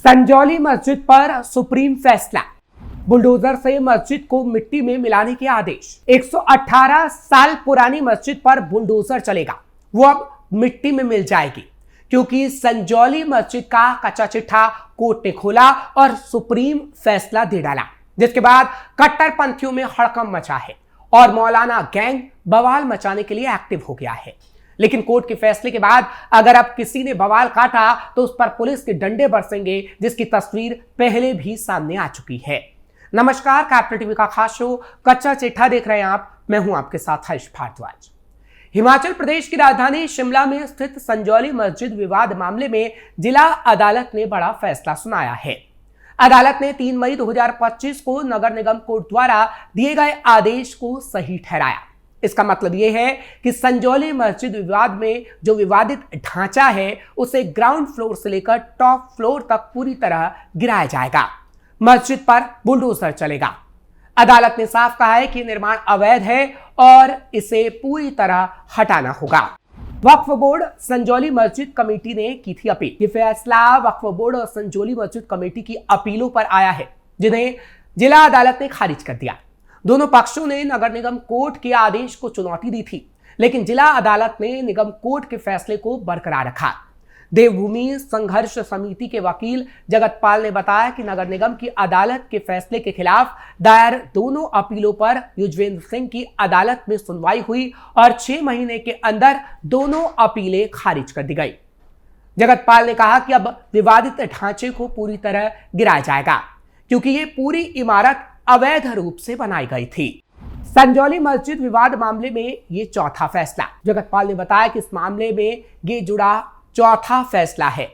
संजौली मस्जिद पर सुप्रीम फैसला, बुलडोजर से मस्जिद को मिट्टी में मिलाने के आदेश। 118 साल पुरानी मस्जिद पर बुलडोजर चलेगा, वो अब मिट्टी में मिल जाएगी क्योंकि संजौली मस्जिद का कच्चा चिट्ठा कोर्ट ने खोला और सुप्रीम फैसला दे डाला, जिसके बाद कट्टरपंथियों में हड़कंप मचा है और मौलाना गैंग बवाल मचाने के लिए एक्टिव हो गया है। लेकिन कोर्ट के फैसले के बाद अगर अब किसी ने बवाल काटा तो उस पर पुलिस के डंडे बरसेंगे, जिसकी तस्वीर पहले भी सामने आ चुकी है। नमस्कार, कैपिटल टीवी का खास शो कच्चा चिट्ठा देख रहे हैं आप। मैं हूं आपके साथ हर्ष भारद्वाज। हिमाचल प्रदेश की राजधानी शिमला में स्थित संजौली मस्जिद विवाद मामले में जिला अदालत ने बड़ा फैसला सुनाया है। अदालत ने 3 मई 2025 को नगर निगम कोर्ट द्वारा दिए गए आदेश को सही ठहराया। इसका मतलब यह है कि संजौली मस्जिद विवाद में जो विवादित ढांचा है उसे ग्राउंड फ्लोर से लेकर टॉप फ्लोर तक पूरी तरह गिराया जाएगा। मस्जिद पर बुलडोजर चलेगा। अदालत ने साफ कहा है कि निर्माण अवैध है और इसे पूरी तरह हटाना होगा। वक्फ बोर्ड संजौली मस्जिद कमेटी ने की थी अपील। ये फैसला वक्फ बोर्ड और संजौली मस्जिद कमेटी की अपीलों पर आया है, जिन्हें जिला अदालत ने खारिज कर दिया। दोनों पक्षों ने नगर निगम कोर्ट के आदेश को चुनौती दी थी, लेकिन जिला अदालत ने निगम कोर्ट के फैसले को बरकरार रखा। देवभूमि संघर्ष समिति के वकील जगत पाल ने बताया कि नगर निगम की अदालत के फैसले के खिलाफ दायर दोनों अपीलों पर युजवेंद्र सिंह की अदालत में सुनवाई हुई और 6 महीने के अंदर दोनों अपीलें खारिज कर दी गई। जगत पाल ने कहा कि अब विवादित ढांचे को पूरी तरह गिराया जाएगा क्योंकि ये पूरी इमारत अवैध रूप से बनाई गई थी। संजौली मस्जिद विवाद मामले में ये चौथा फैसला। जगत पाल ने बताया कि इस मामले में ये जुड़ा चौथा फैसला है।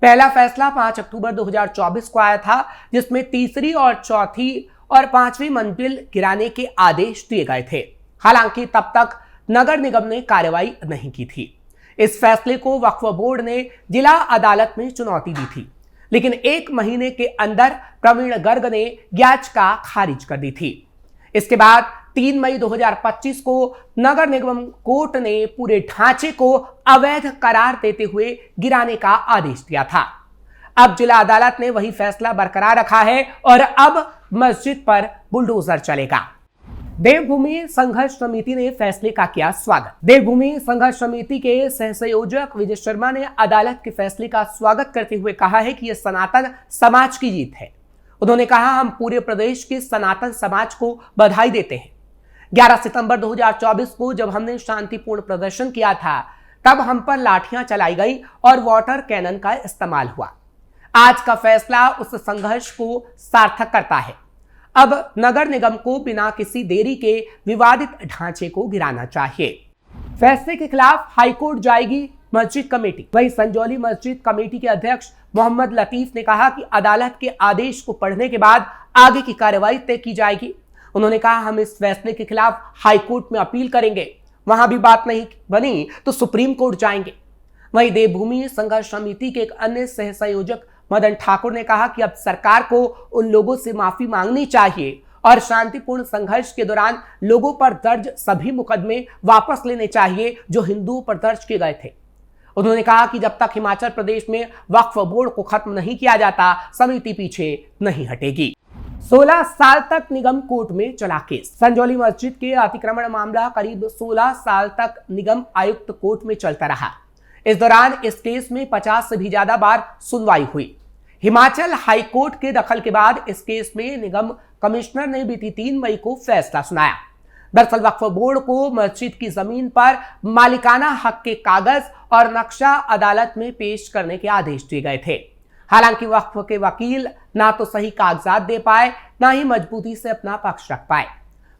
पहला फैसला 5 अक्टूबर 2024 को आया था, जिसमें तीसरी और चौथी और 5वीं मंजिल गिराने के आदेश दिए गए थे। हालांकि तब तक नगर निगम ने कार्रवाई नहीं की थी। इस फैसले को वक्फ बोर्ड ने जिला अदालत में चुनौती दी थी, लेकिन 1 महीने के अंदर प्रवीण गर्ग ने याचिका खारिज कर दी थी। इसके बाद 3 मई 2025 को नगर निगम कोर्ट ने पूरे ढांचे को अवैध करार देते हुए गिराने का आदेश दिया था। अब जिला अदालत ने वही फैसला बरकरार रखा है और अब मस्जिद पर बुलडोजर चलेगा। देवभूमि संघर्ष समिति ने फैसले का किया स्वागत। देवभूमि संघर्ष समिति के सहसंयोजक विजय शर्मा ने अदालत के फैसले का स्वागत करते हुए कहा है कि यह सनातन समाज की जीत है। उन्होंने कहा, हम पूरे प्रदेश के सनातन समाज को बधाई देते हैं। 11 सितंबर 2024 को जब हमने शांतिपूर्ण प्रदर्शन किया था, तब हम पर लाठियां चलाई गई और वाटर कैनन का इस्तेमाल हुआ। आज का फैसला उस संघर्ष को सार्थक करता है। अब नगर निगम को बिना किसी देरी के विवादित ढांचे को गिराना चाहिए। फैसले के खिलाफ हाईकोर्ट जाएगी मस्जिद कमेटी। वहीं संजौली मस्जिद कमेटी के अध्यक्ष मोहम्मद लतीफ ने कहा कि अदालत के आदेश को पढ़ने के बाद आगे की कार्रवाई तय की जाएगी। उन्होंने कहा, हम इस फैसले के खिलाफ हाईकोर्ट में अपील करेंगे, वहां भी बात नहीं बनी तो सुप्रीम कोर्ट जाएंगे। वहीं देवभूमि संघर्ष समिति के एक अन्य सहसंयोजक मदन ठाकुर ने कहा कि अब सरकार को उन लोगों से माफी मांगनी चाहिए और शांतिपूर्ण संघर्ष के दौरान लोगों पर दर्ज सभी मुकदमे वापस लेने चाहिए जो हिंदुओं पर दर्ज किए गए थे। उन्होंने कहा कि जब तक हिमाचल प्रदेश में वक्फ बोर्ड को खत्म नहीं किया जाता, समिति पीछे नहीं हटेगी। 16 साल तक निगम कोर्ट में चला केस। संजौली मस्जिद के अतिक्रमण मामला करीब 16 साल तक निगम आयुक्त कोर्ट में चलता रहा। इस दौरान इस केस में 50 से भी ज्यादा बार सुनवाई हुई। हिमाचल हाईकोर्ट के दखल के बाद इस केस में निगम कमिश्नर ने बीती 3 मई को फैसला सुनाया। दरअसल वक्फ बोर्ड को मस्जिद की जमीन पर मालिकाना हक के कागज और नक्शा अदालत में पेश करने के आदेश दिए गए थे। हालांकि वक्फ के वकील ना तो सही कागजात दे पाए, ना ही मजबूती से अपना पक्ष रख पाए।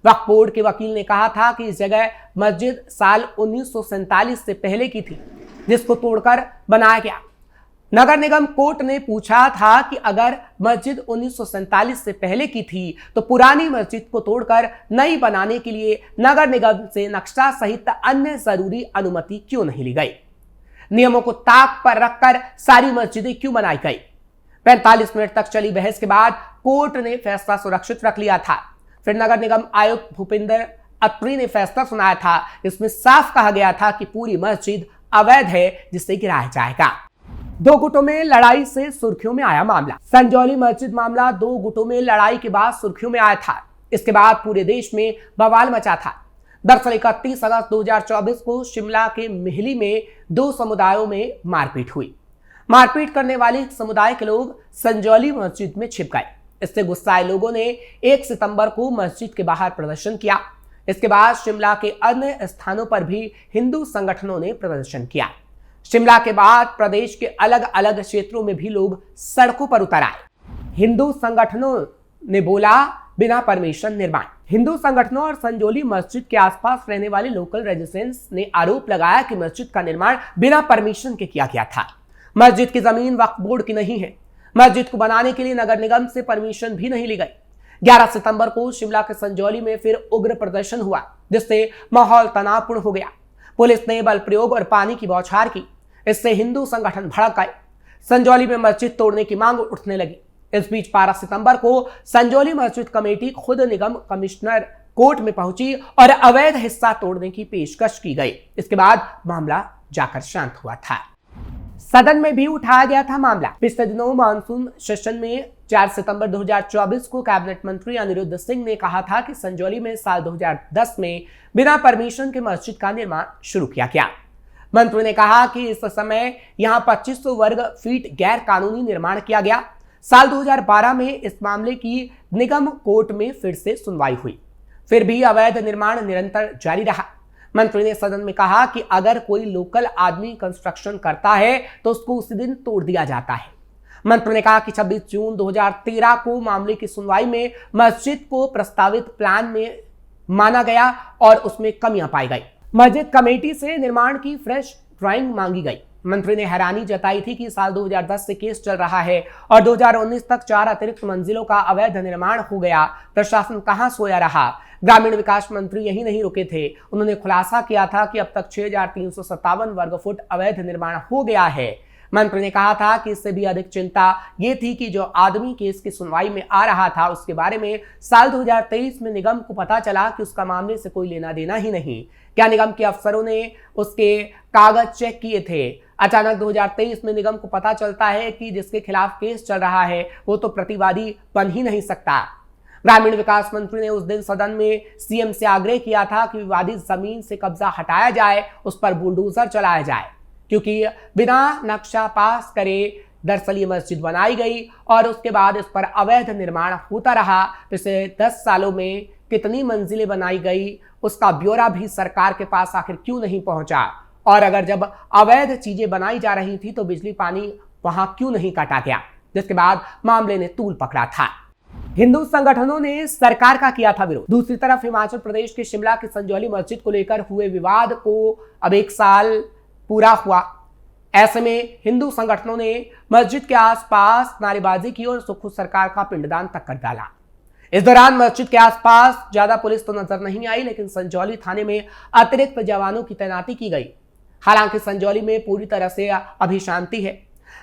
वक्फ बोर्ड के वकील ने कहा था कि इस जगह मस्जिद साल 1947 से पहले की थी, जिसको तोड़कर बनाया गया। नगर निगम कोर्ट ने पूछा था कि अगर मस्जिद 1947 से पहले की थी तो पुरानी मस्जिद को तोड़कर नई बनाने के लिए नगर निगम से नक्शा सहित अन्य जरूरी अनुमति क्यों नहीं ली गई? नियमों को ताक पर रखकर सारी मस्जिदें क्यों बनाई गई? 45 मिनट तक चली बहस के बाद कोर्ट ने फैसला सुरक्षित रख लिया था। फिर नगर निगम आयुक्त भूपिंदर अत्री ने फैसला सुनाया था। इसमें साफ कहा गया था कि पूरी मस्जिद अवैध है, जिसे गिराया जाएगा। दो गुटों में लड़ाई से सुर्खियों में आया मामला। संजौली मस्जिद मामला दो गुटों में लड़ाई के बाद सुर्खियों में आया था। इसके बाद पूरे देश में बवाल मचा था। दरअसल 31 अगस्त 2024 को शिमला के मेहली में दो समुदायों में मारपीट हुई। मारपीट करने वाले समुदाय के लोग संजौली मस्जिद में छिप गए। इससे गुस्साए लोगों ने 1 सितंबर को मस्जिद के बाहर प्रदर्शन किया। इसके बाद शिमला के अन्य स्थानों पर भी हिंदू संगठनों ने प्रदर्शन किया। शिमला के बाद प्रदेश के अलग अलग क्षेत्रों में भी लोग सड़कों पर उतर आए। हिंदू संगठनों ने बोला, बिना परमिशन निर्माण। हिंदू संगठनों और संजौली मस्जिद के आसपास रहने वाले लोकल रेजिडेंट्स ने आरोप लगाया कि मस्जिद का निर्माण बिना परमिशन के किया गया था। मस्जिद की जमीन वक्फ बोर्ड की नहीं है। मस्जिद को बनाने के लिए नगर निगम से परमिशन भी नहीं ली गई। 11 सितंबर को शिमला के संजौली में फिर उग्र प्रदर्शन हुआ, जिससे माहौल तनावपूर्ण हो गया। पुलिस ने बल प्रयोग और पानी की बौछार की। इससे हिंदू संगठन भड़क गए। संजौली में मस्जिद तोड़ने की मांग उठने लगी। इस बीच 12 सितंबर को संजौली मस्जिद कमेटी खुद निगम कमिश्नर कोर्ट में पहुंची और अवैध हिस्सा तोड़ने की पेशकश की गई। इसके बाद मामला जाकर शांत हुआ था। सदन में भी उठाया गया था मामला। पिछले दिनों मानसून सेशन में 4 सितंबर 2024 को कैबिनेट मंत्री अनिरुद्ध सिंह ने कहा था कि संजौली में साल 2010 में बिना परमिशन के मस्जिद का निर्माण शुरू किया गया। मंत्री ने कहा कि इस समय यहां 2500 वर्ग फीट गैर कानूनी निर्माण किया गया। साल 2012 में इस मामले की निगम कोर्ट में फिर से सुनवाई हुई, फिर भी अवैध निर्माण निरंतर जारी रहा। मंत्री ने सदन में कहा कि अगर कोई लोकल आदमी कंस्ट्रक्शन करता है तो उसको उसी दिन तोड़ दिया जाता है। मंत्री ने कहा कि 26 जून 2013 को मामले की सुनवाई में मस्जिद को प्रस्तावित प्लान में माना गया और उसमें कमियां पाई गई। मस्जिद कमेटी से निर्माण की फ्रेश ड्राइंग मांगी गई। मंत्री ने हैरानी जताई थी कि साल 2010 से केस चल रहा है और 2019 तक 4 अतिरिक्त मंजिलों का अवैध निर्माण हो गया। प्रशासन कहां सोया रहा। ग्रामीण विकास मंत्री यही नहीं रुके थे। उन्होंने खुलासा किया था कि अब तक 6357 वर्ग फुट अवैध निर्माण हो गया है। मंत्री ने कहा था कि इससे भी अधिक चिंता ये थी कि जो आदमी केस की सुनवाई में आ रहा था उसके बारे में साल 2023 में निगम को पता चला कि उसका मामले से कोई लेना देना ही नहीं। क्या निगम के अफसरों ने उसके कागज चेक किए थे? अचानक 2023 में निगम को पता चलता है कि जिसके खिलाफ केस चल रहा है वो तो प्रतिवादी बन ही नहीं सकता। ग्रामीण विकास मंत्री ने उस दिन सदन में सीएम से आग्रह किया था कि विवादित जमीन से कब्जा हटाया जाए, उस पर बुलडोजर चलाया जाए, क्योंकि बिना नक्शा पास करे दरअसल ये मस्जिद बनाई गई और उसके बाद इस पर अवैध निर्माण होता रहा। पिछले 10 सालों में कितनी मंजिलें बनाई गई उसका ब्यौरा भी सरकार के पास आखिर क्यों नहीं पहुंचा, और अगर जब अवैध चीजें बनाई जा रही थी तो बिजली पानी वहां क्यों नहीं काटा गया, जिसके बाद मामले ने तूल पकड़ा था। हिंदू संगठनों ने सरकार का किया था विरोध। दूसरी तरफ हिमाचल प्रदेश के शिमला की संजौली मस्जिद को लेकर हुए विवाद को अब 1 साल पूरा हुआ। ऐसे में हिंदू संगठनों ने मस्जिद के आसपास नारेबाजी की और खुद सरकार का पिंडदान तक कर डाला। इस दौरान मस्जिद के आसपास ज्यादा पुलिस तो नजर नहीं आई, लेकिन संजौली थाने में अतिरिक्त जवानों की तैनाती की गई। हालांकि संजौली में पूरी तरह से अभी शांति है।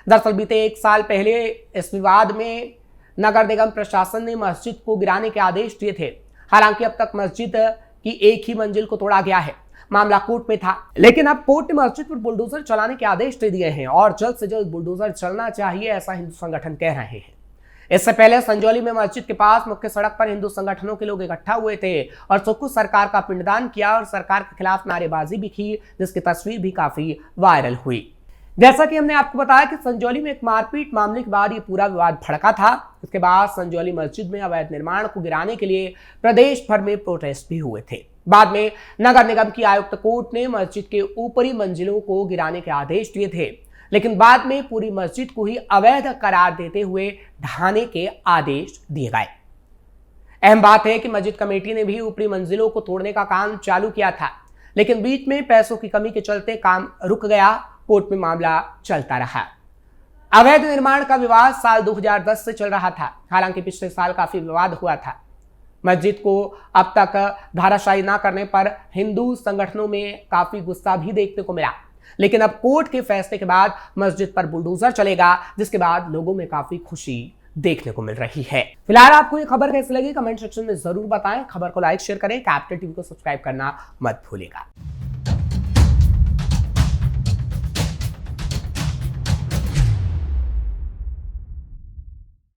दरअसल बीते 1 साल पहले इस विवाद में नगर निगम प्रशासन ने मस्जिद को गिराने के आदेश दिए थे। हालांकि अब तक मस्जिद की एक ही मंजिल को तोड़ा गया है। मामला कोर्ट में था, लेकिन अब कोर्ट ने मस्जिद पर बुलडोजर चलाने के आदेश दे दिए हैं और जल्द से जल्द बुलडोजर चलना चाहिए, ऐसा हिंदू संगठन कह रहे हैं। इससे पहले संजौली में मस्जिद के पास मुख्य सड़क पर हिंदू संगठनों के लोग इकट्ठा हुए थे और सुखू सरकार का पिंडदान किया और सरकार के खिलाफ नारेबाजी भी की, जिसकी तस्वीर भी काफी वायरल हुई। जैसा कि हमने आपको बताया कि संजौली में एक मारपीट मामले के बाद ये पूरा विवाद भड़का था। इसके बाद संजौली मस्जिद में अवैध निर्माण को गिराने के लिए प्रदेश भर में प्रोटेस्ट भी हुए थे। बाद में नगर निगम की आयुक्त कोर्ट ने मस्जिद के ऊपरी मंजिलों को गिराने के आदेश दिए थे, लेकिन बाद में पूरी मस्जिद को ही अवैध करार देते हुए ढहाने के आदेश दिए गए। अहम बात है कि मस्जिद कमेटी ने भी ऊपरी मंजिलों को तोड़ने का काम चालू किया था, लेकिन बीच में पैसों की कमी के चलते काम रुक गया। कोर्ट में मामला चलता रहा। अवैध निर्माण का विवाद साल 2010 से चल रहा था। हालांकि पिछले साल काफी विवाद हुआ था। मस्जिद को अब तक धाराशायी न करने पर हिंदू संगठनों में काफी गुस्सा भी देखने को मिला, लेकिन अब कोर्ट के फैसले के बाद मस्जिद पर बुलडोजर चलेगा, जिसके बाद लोगों में काफी खुशी देखने को मिल रही है। फिलहाल आपको ये खबर कैसी लगी कमेंट सेक्शन में जरूर बताएं। खबर को लाइक शेयर करें, कैपिटल टीवी को सब्सक्राइब करना मत भूलिएगा।